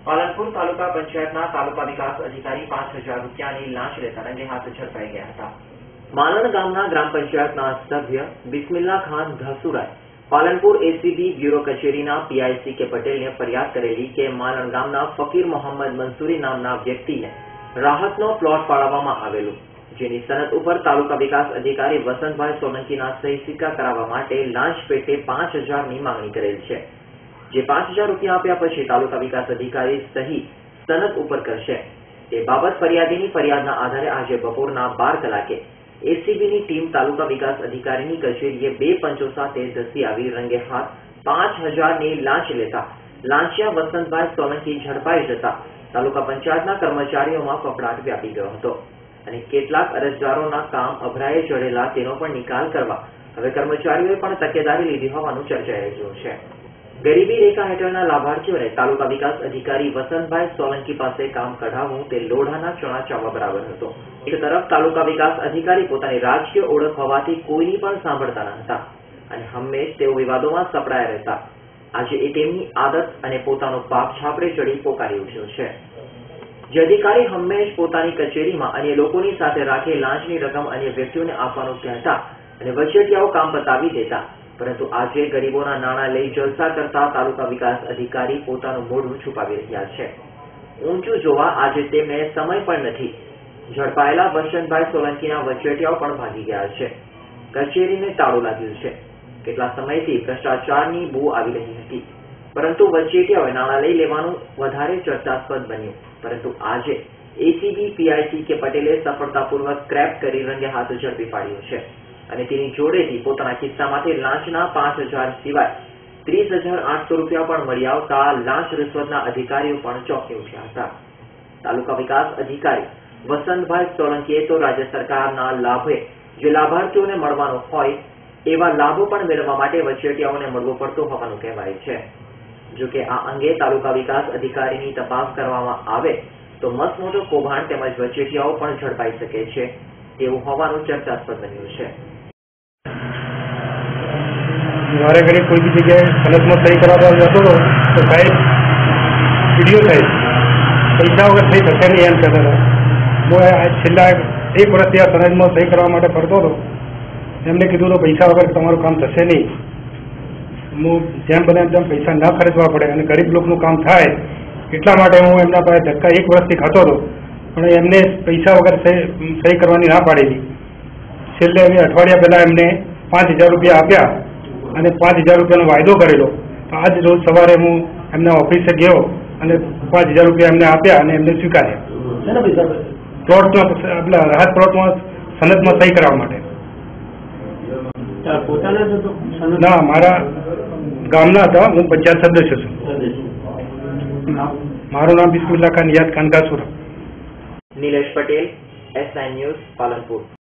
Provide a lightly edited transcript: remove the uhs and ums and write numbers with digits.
પાલનપુર તાલુકા પંચાયતના તાલુકા વિકાસ અધિકારી 5,000 રૂપિયાની લાંચ લેતા રંગે હાથ ઝડપાઈ ગયા હતા। માલણ ગામના ગ્રામ પંચાયતના સભ્ય બિસ્મિલ્લા ખાન ધસુરાએ પાલનપુર એસીબી બ્યુરો કચેરીના પીઆઈ કે પટેલને ફરિયાદ કરેલી કે માલણ ગામના ફકીર મોહમ્મદ મંસૂરી નામના વ્યક્તિને રાહતનો પ્લોટ ફાળવવામાં આવેલું, જેની સનદ ઉપર તાલુકા વિકાસ અધિકારી વસંતભાઈ સોલંકીના સહી સિક્કા કરાવવા માટે લાંચ પેટે 5,000ની માંગણી કરેલ છે। જે 5,000 રૂપિયા આપ્યા પછી તાલુકા વિકાસ અધિકારી સહી સનદ ઉપર કરશે તે બાબત ફરિયાદીની ફરિયાદના આધારે આજે બપોરના 12 કલાકે એસીબીની ટીમ તાલુકા વિકાસ અધિકારીની કચેરીએ 2 પંચો સાથે ધસી આવી રંગે હાથ 5,000ની લાંચ લેતા લાંચિયા વસંતભાઈ સોલંકી ઝડપાઈ જતા તાલુકા પંચાયતના કર્મચારીઓમાં ફફડાટ વ્યાપી ગયો હતો અને કેટલાક અરજદારોના કામ અભરાએ ચડેલા તેનો પણ નિકાલ કરવા હવે કર્મચારીઓએ પણ તકેદારી લીધી હોવાનું ચર્ચાઈ રહ્યું છે। ગરીબી રેખા હેઠળના લાભાર્થીઓને તાલુકા વિકાસ અધિકારી વસંતભાઈ સોલંકી પાસે કામ કઢાવવું તે લોઢાના ચણા ચાવવા બરાબર હતો। એક તરફ તાલુકા વિકાસ અધિકારી પોતાની રાજકીય ઓળખ હોવાથી કોઈની પણ સાંભળતા ન હતા અને હંમેશ તેઓ વિવાદોમાં સપડાયા રહેતા। આજે એ તેમની આદત અને પોતાનો પાપ છાપરે ચડી પોકારી ઉઠ્યો છે। જે અધિકારી હંમેશ પોતાની કચેરીમાં અન્ય લોકોની સાથે રાખે લાંચની રકમ અન્ય વ્યક્તિઓને આપવાનું કહેતા અને વચેટિયાઓ કામ બતાવી દેતા, પરંતુ આજે ગરીબોના નાણાં લઈ જલસા કરતા તાલુકા વિકાસ અધિકારી પોતાનું મોઢું છુપાવી રહ્યા છે। ઊંચું જોવા આજે તેમને સમય પણ નથી। ઝડપાયેલા વસંતભાઈ સોલંકીના વચેટિયાઓ પણ ભાગી ગયા છે। કચેરીને તાળું લાગ્યું છે। કેટલા સમયથી ભ્રષ્ટાચારની બૂ આવી રહી હતી, પરંતુ વચેટિયાઓએ નાણાં લઈ લેવાનું વધારે ચર્ચાસ્પદ બન્યું। પરંતુ આજે એસીબી પીઆઈ કે પટેલે સફળતાપૂર્વક ક્રેપ કરી રંગે હાથ ઝડપી પાડ્યો છે અને તેની જોડેથી પોતાના ખિસ્સામાંથી લાંચના 5,000 સિવાય 30,800 રૂપિયા પણ મળી આવતા લાંચ રિશ્વતના અધિકારીઓ પણ ચોંકી ઉઠ્યા હતા। તાલુકા વિકાસ અધિકારી વસંતભાઈ સોલંકીએ તો રાજ્ય સરકારના લાભે જે લાભાર્થીઓને મળવાનો હોય એવા લાભો પણ મેળવવા માટે વચેટિયાઓને મળવો પડતો હોવાનું કહેવાય છે। જો કે આ અંગે તાલુકા વિકાસ અધિકારીની તપાસ કરવામાં આવે તો મસમોટો કૌભાંડ તેમજ વચેટિયાઓ પણ ઝડપાઈ શકે છે તેવું હોવાનું ચર્ચાસ્પદ બન્યું છે। મારે ઘરે કોઈ બી જગ્યાએ સનદમાં સહી કરાવવા જતો હતો તો સાહેબ વિડીયો સાહેબ પૈસા વગર સહી થશે નહીં એમ કહેતા હતા। હું છેલ્લા 1 વર્ષથી આ સનદમાં સહી કરવા માટે ફરતો હતો। એમને કીધું તો પૈસા વગર તમારું કામ થશે નહીં। હું જેમ બને તેમ પૈસા ન ખર્ચવા પડે અને ગરીબ લોકોનું કામ થાય એટલા માટે હું એમના પાસે ધક્કા 1 વર્ષથી ખાતો હતો, પણ એમને પૈસા વગર સહી કરવાની ના પાડેલી। છેલ્લે અમે અઠવાડિયા પહેલાં એમને 5,000 રૂપિયા આપ્યા અને 5,000 રૂપિયાનો વાયદો કરેલો। તો આજ રોજ સવારે હું એમના ઓફિસે ગયો અને 5,000 રૂપિયા એમને આપ્યા અને એમને સ્વીકાર્યા પ્લોટમાં, આપણા રાહત પ્લોટમાં સનદમાં સહી કરવા માટે। ના, મારા ગામના હતા, હું પંચાયત સદસ્ય છું। મારું નામ બિસ્મિલ્લા ખાન નિયાઝ ખાન કાસુરા। Nilesh Patel, S9 news, Palanpur.